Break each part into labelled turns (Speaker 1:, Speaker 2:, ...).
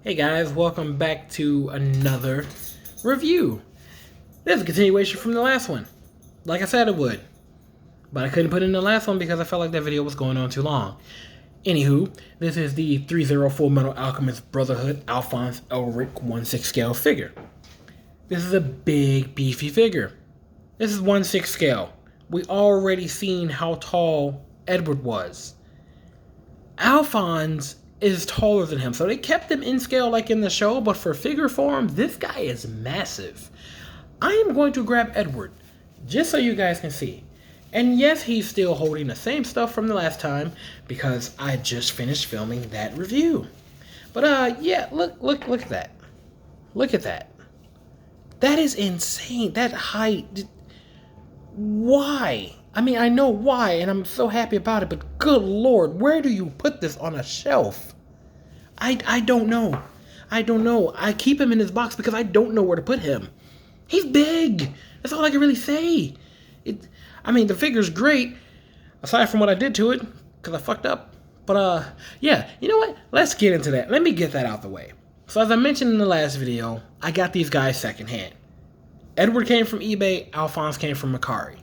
Speaker 1: Hey guys, welcome back to another review. This is a continuation from the last one. Like I said it would. But I couldn't put in the last one because I felt like that video was going on too long. Anywho, this is the ThreeZero Fullmetal Alchemist Brotherhood Alphonse Elric 1/6 scale figure. This is a big, beefy figure. This is 1/6 scale. We already seen how tall Edward was. Alphonse is taller than him, so they kept him in scale like in the show, but for figure form, this guy is massive. I am going to grab Edward, just so you guys can see. And yes, he's still holding the same stuff from the last time, because I just finished filming that review. But yeah, look at that. Look at that. That is insane. That height. Why? I mean, I know why, and I'm so happy about it, but good lord, where do you put this on a shelf? I don't know. I don't know. I keep him in his box because I don't know where to put him. He's big. That's all I can really say. I mean, the figure's great, aside from what I did to it, because I fucked up. But, yeah, you know what? Let's get into that. Let me get that out the way. So, as I mentioned in the last video, I got these guys secondhand. Edward came from eBay, Alphonse came from Mercari.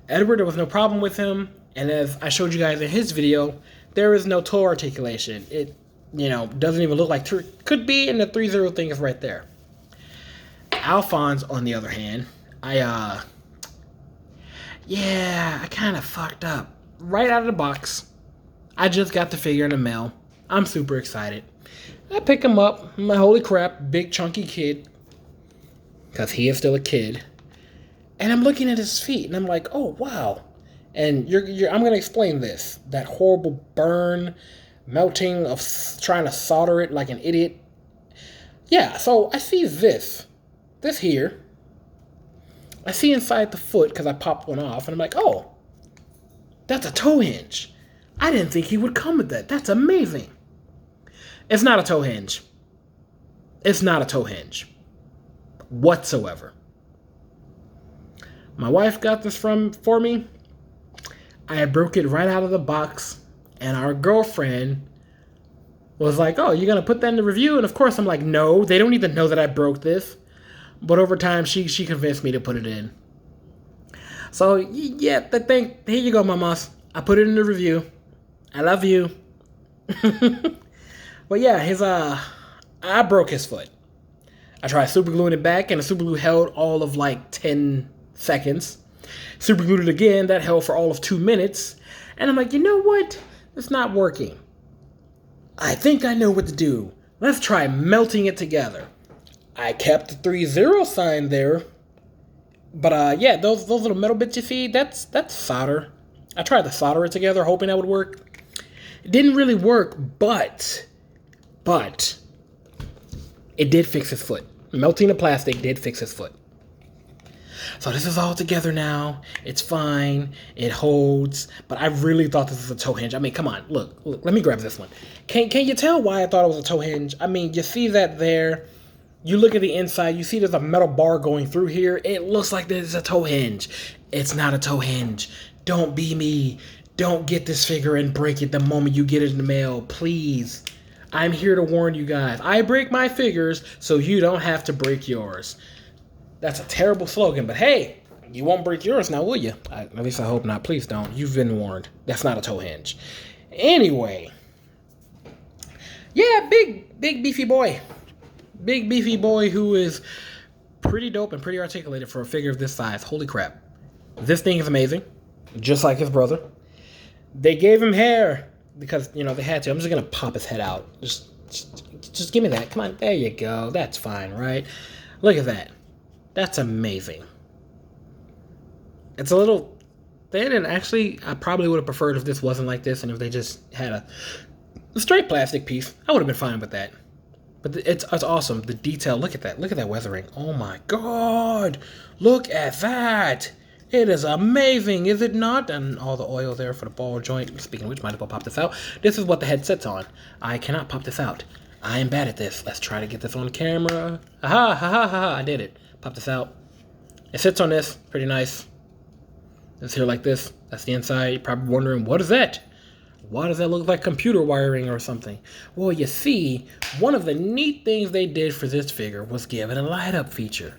Speaker 1: Edward, there was no problem with him, and as I showed you guys in his video, there is no toe articulation. It, doesn't even look like could be, and the ThreeZero thing is right there. Alphonse, on the other hand, I kind of fucked up. Right out of the box, I just got the figure in the mail. I'm super excited. I pick him up, my holy crap, big chunky kid, because he is still a kid. And I'm looking at his feet, and I'm like, oh, wow. And I'm going to explain this. That horrible burn, melting of trying to solder it like an idiot. Yeah, so I see this here. I see inside the foot, because I popped one off, and I'm like, oh, that's a toe hinge. I didn't think he would come with that. That's amazing. It's not a toe hinge. It's not a toe hinge. Whatsoever. My wife got this for me. I broke it right out of the box, and our girlfriend was like, oh, you're going to put that in the review? And of course I'm like, no, they don't need to know that I broke this. But over time, she convinced me to put it in. So, yeah, here you go, mamas. I put it in the review. I love you. But yeah, I broke his foot. I tried super gluing it back, and the super glue held all of like 10 seconds. Super glued it again, that held for all of 2 minutes. And I'm like, you know what? It's not working. I think I know what to do. Let's try melting it together. I kept the ThreeZero sign there. But yeah, those little metal bits you see, that's solder. I tried to solder it together, hoping that would work. It didn't really work, but it did fix his foot. Melting the plastic did fix his foot. So this is all together now. It's fine. It holds. But I really thought this was a toe hinge. I mean, come on. Look. Let me grab this one. Can you tell why I thought it was a toe hinge? I mean, you see that there. You look at the inside. You see there's a metal bar going through here. It looks like this is a toe hinge. It's not a toe hinge. Don't be me. Don't get this figure and break it the moment you get it in the mail. Please. I'm here to warn you guys. I break my figures so you don't have to break yours. That's a terrible slogan, but hey, you won't break yours now, will you? At least I hope not. Please don't. You've been warned. That's not a toe hinge. Anyway. Yeah, big beefy boy. Big beefy boy who is pretty dope and pretty articulated for a figure of this size. Holy crap. This thing is amazing. Just like his brother. They gave him hair because, they had to. I'm just going to pop his head out. Just give me that. Come on. There you go. That's fine, right? Look at that. That's amazing. It's a little thin, and actually, I probably would have preferred if this wasn't like this, and if they just had a straight plastic piece, I would have been fine with that. But it's awesome. The detail, look at that. Look at that weathering. Oh my god. Look at that. It is amazing, is it not? And all the oil there for the ball joint. Speaking of which, might as well pop this out. This is what the head sits on. I cannot pop this out. I am bad at this. Let's try to get this on camera. Aha, ha, ha, ha, ha. I did it. Pop this out. It sits on this. Pretty nice. It's here like this. That's the inside. You're probably wondering, what is that? Why does that look like computer wiring or something? Well, you see, one of the neat things they did for this figure was give it a light up feature.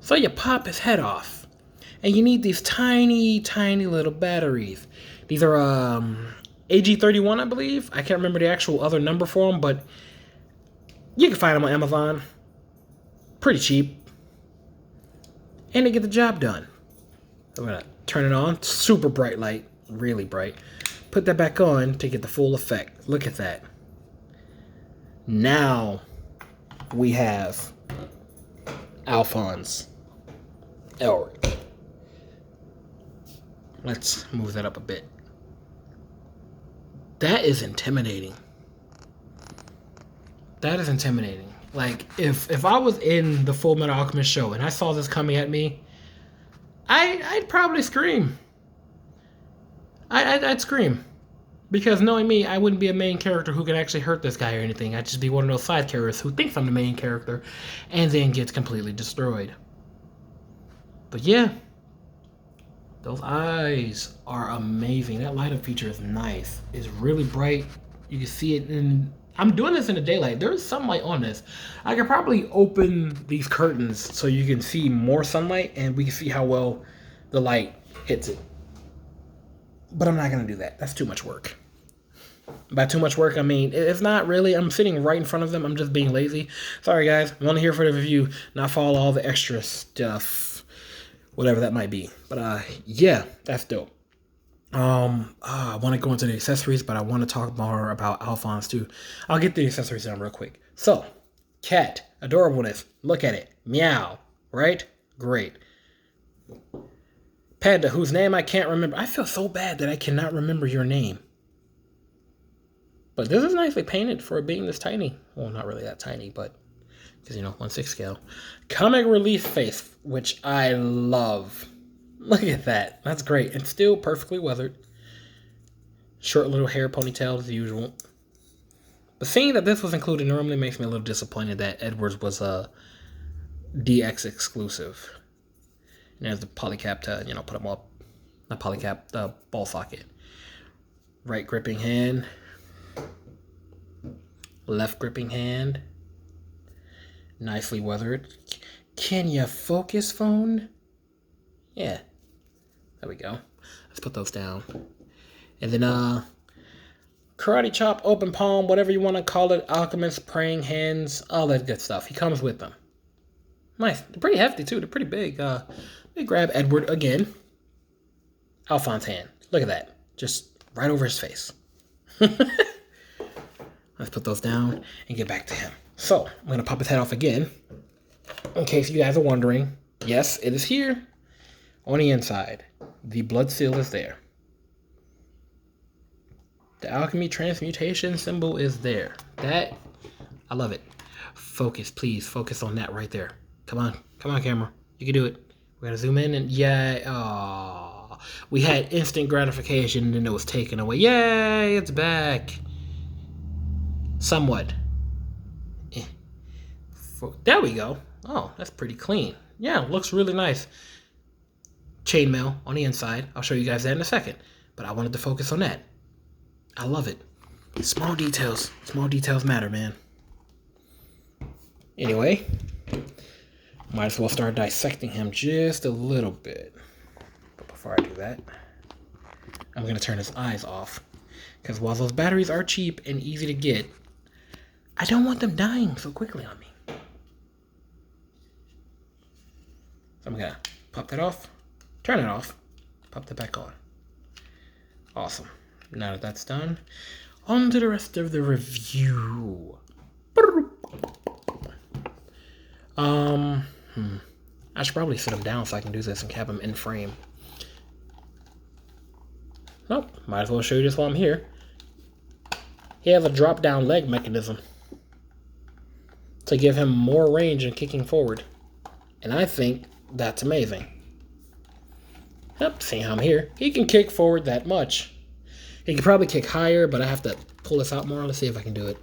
Speaker 1: So you pop his head off, and you need these tiny, tiny little batteries. These are AG31, I believe. I can't remember the actual other number for them, but you can find them on Amazon. Pretty cheap. And they get the job done. I'm gonna turn it on. Super bright light, really bright. Put that back on to get the full effect. Look at that. Now we have Alphonse. Elric. Let's move that up a bit. That is intimidating. That is intimidating. Like, if I was in the Fullmetal Alchemist show and I saw this coming at me, I'd probably scream. I'd scream. Because knowing me, I wouldn't be a main character who can actually hurt this guy or anything. I'd just be one of those side characters who thinks I'm the main character and then gets completely destroyed. But yeah, those eyes are amazing. That light up feature is nice. It's really bright. You can see it in... I'm doing this in the daylight. There's sunlight on this. I could probably open these curtains so you can see more sunlight and we can see how well the light hits it. But I'm not going to do that. That's too much work. By too much work, I mean, it's not really. I'm sitting right in front of them. I'm just being lazy. Sorry, guys. I'm only here for the review, not follow all the extra stuff. Whatever that might be. But, yeah, that's dope. I want to go into the accessories, but I want to talk more about Alphonse, too. I'll get the accessories down real quick. So, cat. Adorableness. Look at it. Meow. Right? Great. Panda, whose name I can't remember. I feel so bad that I cannot remember your name. But this is nicely painted for being this tiny. Well, not really that tiny, but because, you know, 1/6 scale. Comic relief face, which I love. Look at that. That's great. It's still perfectly weathered. Short little hair ponytail as usual. But seeing that this was included normally makes me a little disappointed that Edwards was a DX exclusive. And there's the polycap to, you know, put them up. Not polycap, the ball socket. Right gripping hand. Left gripping hand. Nicely weathered. Can you focus, phone? Yeah. There we go. Let's put those down. And then, karate chop, open palm, whatever you want to call it. Alchemist, praying hands, all that good stuff. He comes with them. Nice. They're pretty hefty, too. They're pretty big. They grab Edward again. Alphonse hand. Look at that. Just right over his face. Let's put those down and get back to him. So, I'm going to pop his head off again. In case you guys are wondering. Yes, it is here. On the inside. The blood seal is there. The alchemy transmutation symbol is there. That, I love it. Focus, please. Focus on that right there. Come on. Come on, camera. You can do it. We're going to zoom in and yeah. Oh, we had instant gratification and then it was taken away. Yay, it's back. Somewhat. There we go. Oh, that's pretty clean. Yeah, looks really nice. Chainmail on the inside. I'll show you guys that in a second. But I wanted to focus on that. I love it. Small details. Small details matter, man. Anyway. Might as well start dissecting him just a little bit. But before I do that, I'm going to turn his eyes off. Because while those batteries are cheap and easy to get, I don't want them dying so quickly on me. So I'm going to pop that off, turn it off, pop that back on. Awesome. Now that that's done, on to the rest of the review. I should probably sit him down so I can do this and have him in frame. Nope, might as well show you this while I'm here. He has a drop-down leg mechanism to give him more range in kicking forward. And I think that's amazing. Yep, seeing how I'm here. He can kick forward that much. He can probably kick higher, but I have to pull this out more. Let's see if I can do it.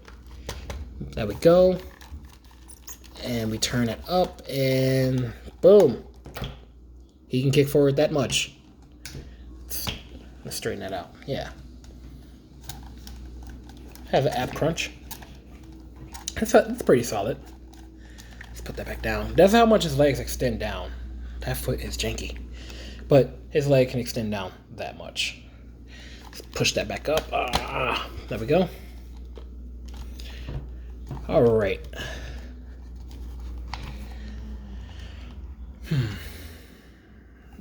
Speaker 1: There we go. And we turn it up, and boom. He can kick forward that much. Let's straighten that out. Yeah. Has an ab crunch. It's pretty solid. Let's put that back down. That's how much his legs extend down. That foot is janky. But his leg can extend down that much. Let's push that back up. There we go. All right.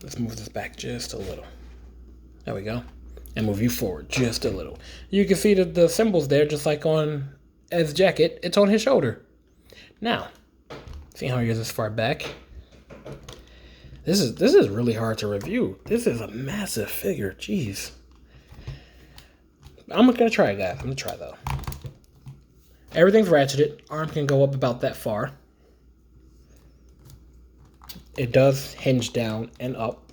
Speaker 1: Let's move this back just a little. There we go. And move you forward just a little. You can see the symbols there, just like on Ed's jacket. It's on his shoulder. Now, see how he is this far back? This is really hard to review. This is a massive figure. Jeez. I'm gonna try it, guys. I'm gonna try though. Everything's ratcheted. Arm can go up about that far. It does hinge down and up.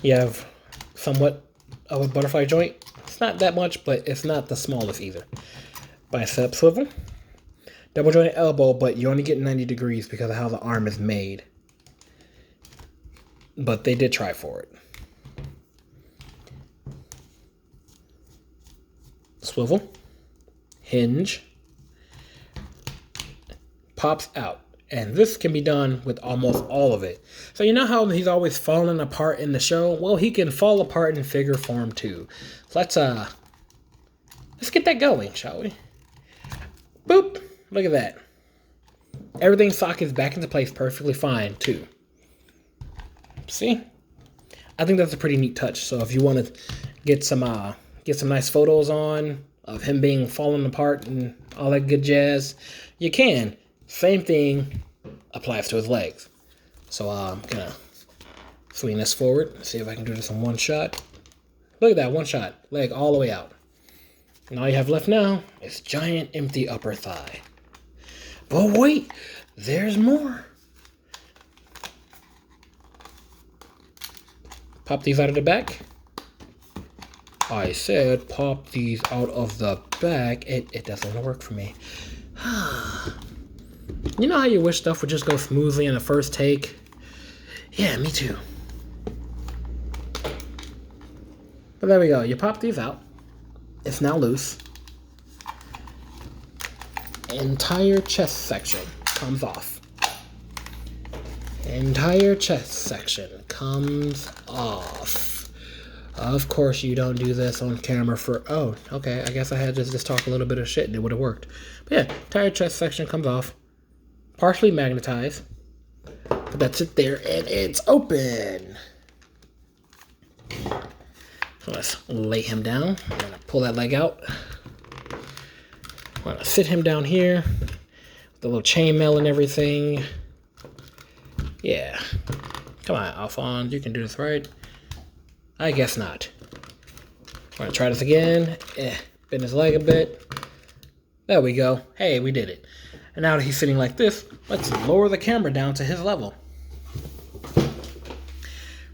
Speaker 1: You have somewhat of a butterfly joint. It's not that much, but it's not the smallest either. Bicep swivel. Double jointed elbow, but you only get 90 degrees because of how the arm is made. But they did try for it. Swivel. Hinge. Pops out. And this can be done with almost all of it. So you know how he's always falling apart in the show? Well, he can fall apart in figure form too. So let's get that going, shall we? Boop! Look at that. Everything sockets back into place perfectly fine too. See? I think that's a pretty neat touch. So if you want to get some nice photos on of him being falling apart and all that good jazz, you can. Same thing applies to his legs. So I'm gonna swing this forward. See if I can do this in one shot. Look at that, one shot. Leg all the way out. And all you have left now is giant empty upper thigh. But wait, there's more. Pop these out of the back. I said pop these out of the back. It doesn't want to work for me. You know how you wish stuff would just go smoothly in the first take? Yeah, me too. But there we go. You pop these out. It's now loose. Entire chest section comes off. Entire chest section comes off. Of course you don't do this on camera for... Oh, okay. I guess I had to just talk a little bit of shit and it would have worked. But yeah, entire chest section comes off. Partially magnetized. But that's it there, and it's open. So let's lay him down. I'm gonna pull that leg out. I'm gonna sit him down here. With the little chainmail and everything. Yeah. Come on, Alphonse, you can do this, right? I guess not. I'm gonna try this again. Bend his leg a bit. There we go. Hey, we did it. And now that he's sitting like this, let's lower the camera down to his level.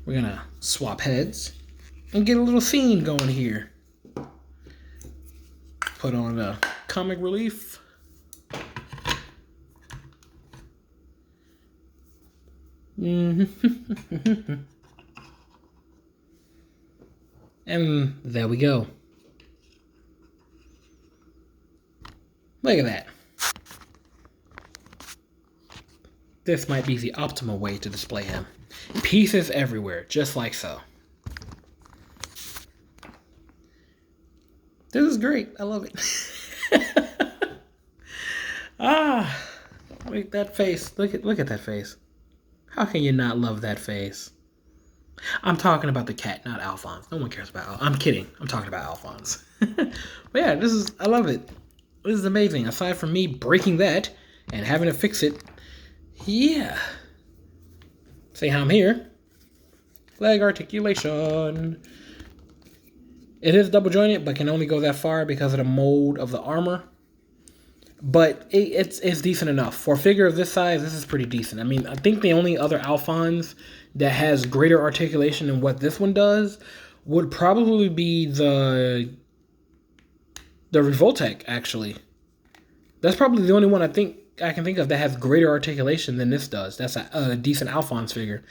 Speaker 1: We're gonna swap heads and get a little scene going here. Put on the comic relief. And there we go. Look at that. This might be the optimal way to display him. Pieces everywhere, just like so. This is great. I love it. Look at that face. Look at that face. How can you not love that face? I'm talking about the cat, not Alphonse. No one cares about Alphonse. I'm kidding. I'm talking about Alphonse. But yeah, I love it. This is amazing. Aside from me breaking that and having to fix it, yeah. See how I'm here? Leg articulation. It is double jointed, but can only go that far because of the mold of the armor. But it's decent enough. For a figure of this size, this is pretty decent. I mean, I think the only other Alphonse that has greater articulation than what this one does would probably be the Revoltech, actually. That's probably the only one I can think of that has greater articulation than this does. That's a decent Alphonse figure.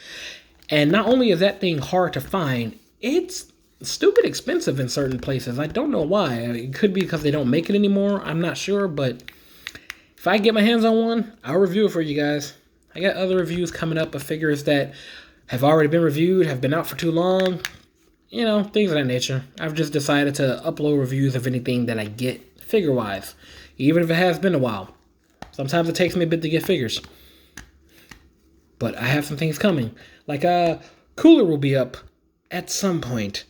Speaker 1: And not only is that thing hard to find, it's stupid expensive in certain places. I don't know why. It could be because they don't make it anymore. I'm not sure, but if I get my hands on one, I'll review it for you guys. I got other reviews coming up of figures that have already been reviewed, have been out for too long. You know, things of that nature. I've just decided to upload reviews of anything that I get figure-wise, even if it has been a while. Sometimes it takes me a bit to get figures. But I have some things coming. Like, Cooler will be up at some point.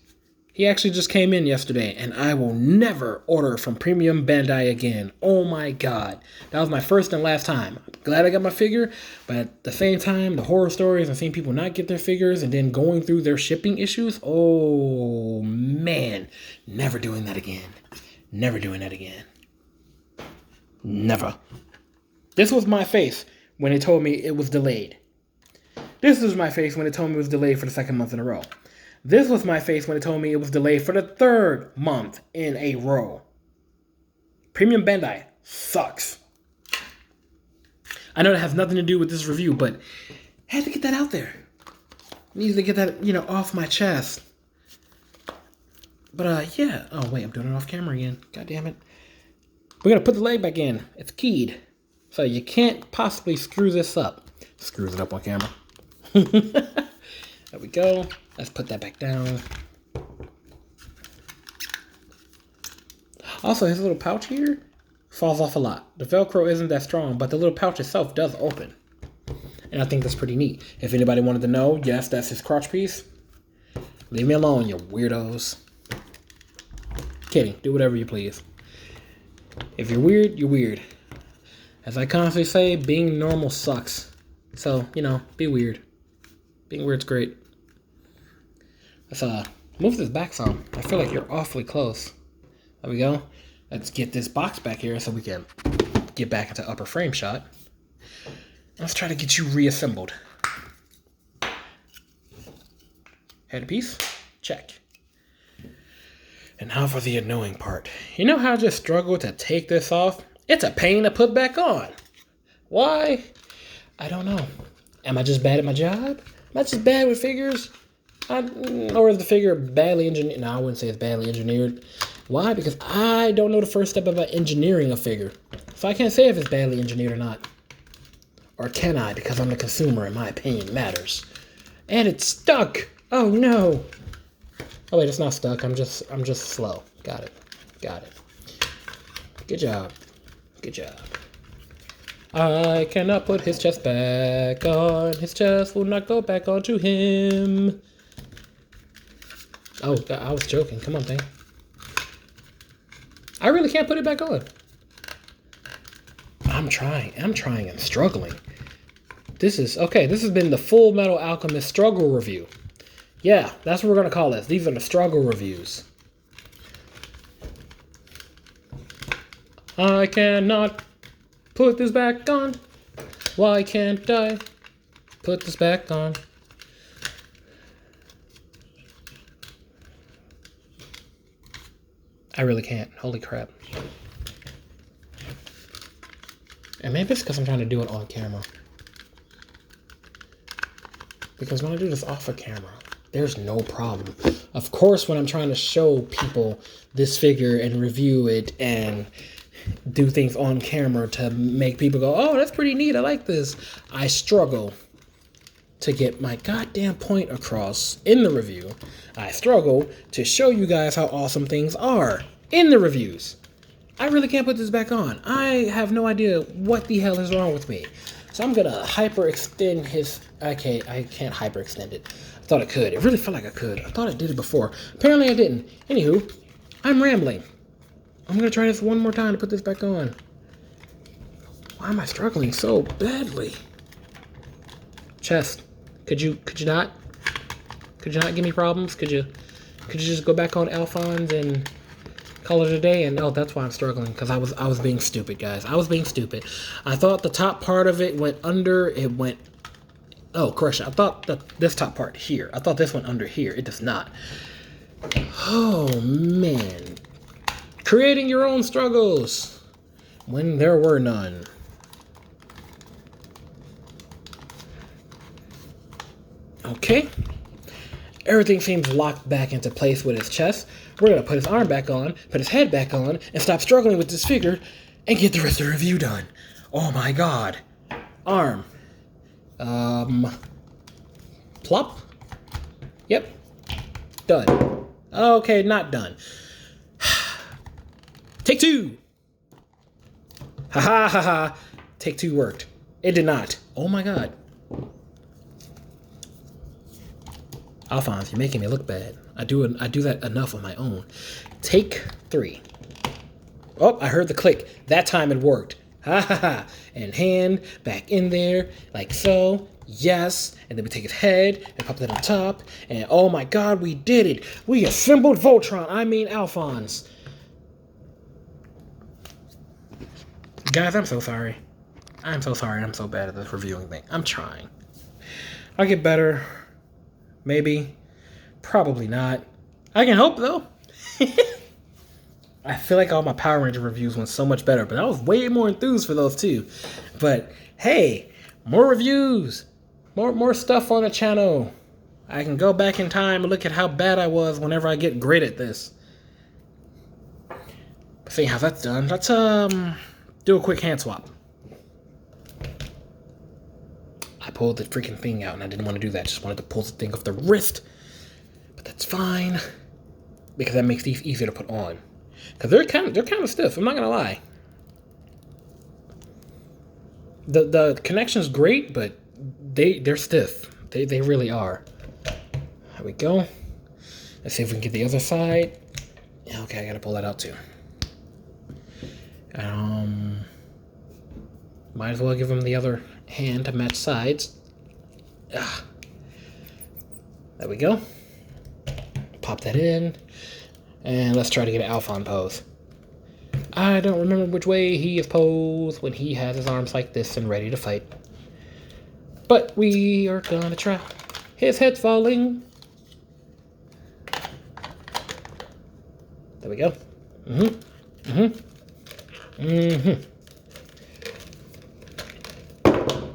Speaker 1: He actually just came in yesterday, and I will never order from Premium Bandai again. Oh my god. That was my first and last time. I'm glad I got my figure, but at the same time, the horror stories and seeing people not get their figures and then going through their shipping issues, oh man. Never doing that again. Never doing that again. Never. This was my face when they told me it was delayed. This was my face when they told me it was delayed for the second month in a row. This was my face when they told me it was delayed for the third month in a row. Premium Bandai sucks. I know that has nothing to do with this review, but I had to get that out there. Needed to get that, off my chest. But, yeah. Oh, wait, I'm doing it off camera again. God damn it. We're going to put the leg back in. It's keyed. So you can't possibly screw this up. Screws it up on camera. There we go. Let's put that back down. Also, his little pouch here falls off a lot. The Velcro isn't that strong, but the little pouch itself does open. And I think that's pretty neat. If anybody wanted to know, yes, that's his crotch piece. Leave me alone, you weirdos. Kidding. Do whatever you please. If you're weird, you're weird. As I constantly say, being normal sucks. So, be weird. Being weird's great. Let's move this back some. I feel like you're awfully close. There we go. Let's get this box back here so we can get back into upper frame shot. Let's try to get you reassembled. Headpiece? Check. And now for the annoying part. You know how I just struggle to take this off? It's a pain to put back on. Why? I don't know. Am I just bad at my job? Am I just bad with figures? Or is the figure badly engineered? No, I wouldn't say it's badly engineered. Why? Because I don't know the first step about engineering a figure. So I can't say if it's badly engineered or not. Or can I? Because I'm the consumer and my opinion matters. And it's stuck! Oh no! Oh wait, it's not stuck. I'm just slow. Got it. Got it. Good job. Good job. I cannot put his chest back on. His chest will not go back onto him. Oh, I was joking. Come on, thing. I really can't put it back on. I'm trying and struggling. This has been the Fullmetal Alchemist struggle review. Yeah, that's what we're going to call this. These are the struggle reviews. I cannot put this back on. Why can't I put this back on? I really can't. Holy crap. And maybe it's because I'm trying to do it on camera. Because when I do this off of camera, there's no problem. Of course, when I'm trying to show people this figure and review it and do things on camera to make people go, oh, that's pretty neat, I like this, I struggle to get my goddamn point across in the review. I struggle to show you guys how awesome things are in the reviews. I really can't put this back on. I have no idea what the hell is wrong with me. So I'm gonna hyperextend his... I can't hyperextend it. I thought I could. It really felt like I could. I thought I did it before. Apparently I didn't. Anywho, I'm rambling. I'm gonna try this one more time to put this back on. Why am I struggling so badly? Chest. Could you not give me problems? Could you just go back on Alphonse and call it a day? And oh, that's why I'm struggling, because I was being stupid, guys. I was being stupid. I thought the top part of it went under. It went. Oh, correction. I thought that this top part here. I thought this went under here. It does not. Oh man. Creating your own struggles when there were none. Okay. Everything seems locked back into place with his chest. We're gonna put his arm back on, put his head back on, and stop struggling with this figure and get the rest of the review done. Oh my god. Arm. Plop. Yep. Done. Okay, not done. Take two. Ha ha ha ha. Take two worked. It did not. Oh my god. Alphonse, you're making me look bad. I do that enough on my own. Take three. Oh, I heard the click. That time it worked. Ha ha ha. And hand back in there, like so. Yes. And then we take his head and pop that on top. And oh my god, we did it. We assembled Voltron. I mean Alphonse. Guys, I'm so sorry. I'm so sorry. I'm so bad at this reviewing thing. I'm trying. I'll get better. Maybe. Probably not. I can hope, though. I feel like all my Power Ranger reviews went so much better, but I was way more enthused for those, too. But, hey, more reviews. More stuff on the channel. I can go back in time and look at how bad I was whenever I get great at this. See how that's done. Let's, do a quick hand swap. I pulled the freaking thing out and I didn't want to do that. Just wanted to pull the thing off the wrist. But that's fine. Because that makes these easier to put on. Because they're kind of stiff, I'm not gonna lie. The connection's great, but they're stiff. They really are. There we go. Let's see if we can get the other side. Okay, I gotta pull that out too. Might as well give him the other hand to match sides. There we go. Pop that in. And let's try to get an Alphonse pose. I don't remember which way he is posed when he has his arms like this and ready to fight. But we are gonna try. His head's falling. There we go.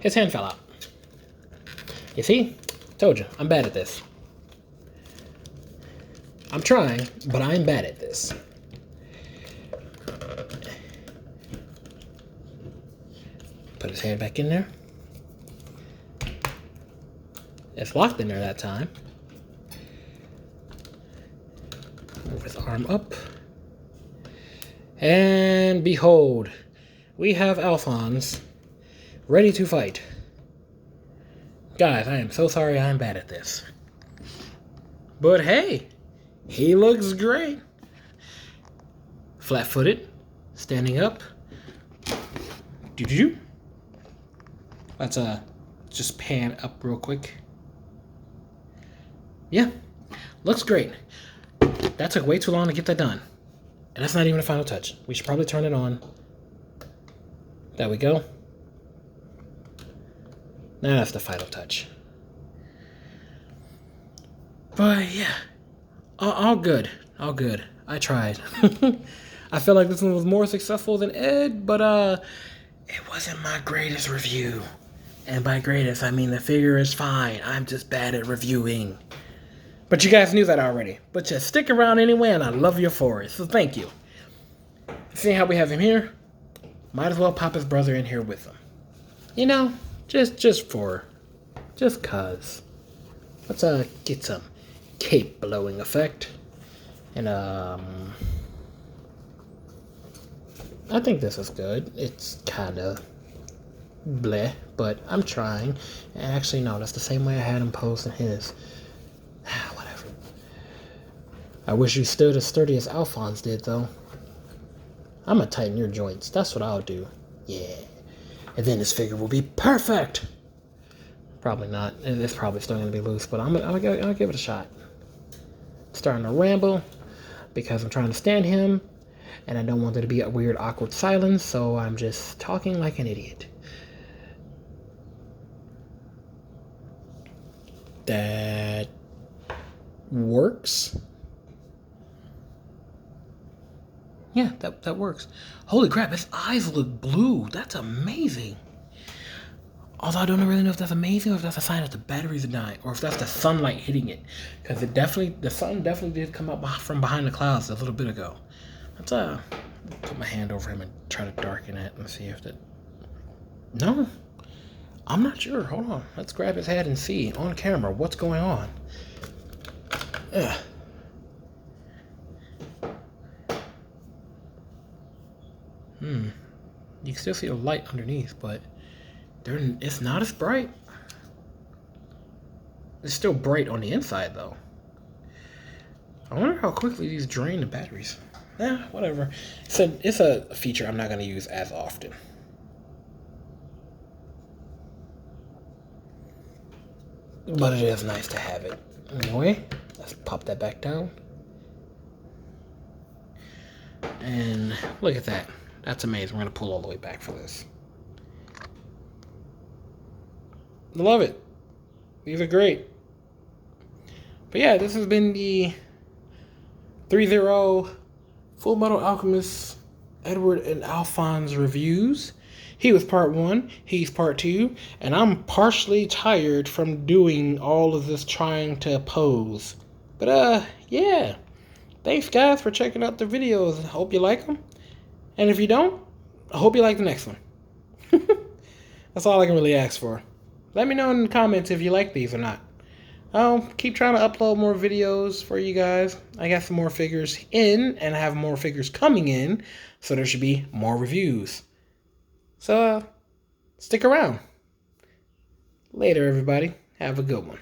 Speaker 1: His hand fell out. You see? Told you, I'm bad at this. I'm trying, but I'm bad at this. Put his hand back in there. It's locked in there that time. Move his arm up. And behold, we have Alphonse ready to fight. Guys, I am so sorry I'm bad at this. But hey, he looks great. Flat-footed, standing up. Doo-doo-doo. Let's just pan up real quick. Yeah, looks great. That took way too long to get that done. And that's not even a final touch. We should probably turn it on. There we go. Now that's the final touch. But yeah, all good. All good. I tried. I feel like this one was more successful than Ed, but it wasn't my greatest review. And by greatest, I mean the figure is fine. I'm just bad at reviewing. But you guys knew that already. But just stick around anyway, and I love you for it. So thank you. Seeing how we have him here, might as well pop his brother in here with him. You know, just cause. Let's get some cape blowing effect. And I think this is good. It's kinda bleh, but I'm trying. And actually no, that's the same way I had him posed in his. Whatever. I wish you stood as sturdy as Alphonse did though. I'm gonna tighten your joints. That's what I'll do. Yeah. And then this figure will be perfect. Probably not. It's probably still gonna be loose, but I'll give it a shot. Starting to ramble because I'm trying to stand him, and I don't want there to be a weird, awkward silence, so I'm just talking like an idiot. That works. Yeah, that works. Holy crap, his eyes look blue. That's amazing. Although I don't really know if that's amazing or if that's a sign that the batteries are dying or if that's the sunlight hitting it. Because the sun definitely did come up from behind the clouds a little bit ago. Let's put my hand over him and try to darken it and see if that... No, I'm not sure. Hold on. Let's grab his head and see on camera what's going on. Ugh. You can still see the light underneath, but it's not as bright. It's still bright on the inside, though. I wonder how quickly these drain the batteries. Whatever. It's a feature I'm not going to use as often. But it is nice to have it. Anyway, let's pop that back down. And look at that. That's amazing. We're going to pull all the way back for this. I love it. These are great. But yeah, this has been the ThreeZero Fullmetal Alchemist Edward and Alphonse reviews. He was part 1, he's part 2, and I'm partially tired from doing all of this trying to pose. But yeah. Thanks guys for checking out the videos. I hope you like them. And if you don't, I hope you like the next one. That's all I can really ask for. Let me know in the comments if you like these or not. I'll keep trying to upload more videos for you guys. I got some more figures in, and I have more figures coming in, so there should be more reviews. So, stick around. Later, everybody. Have a good one.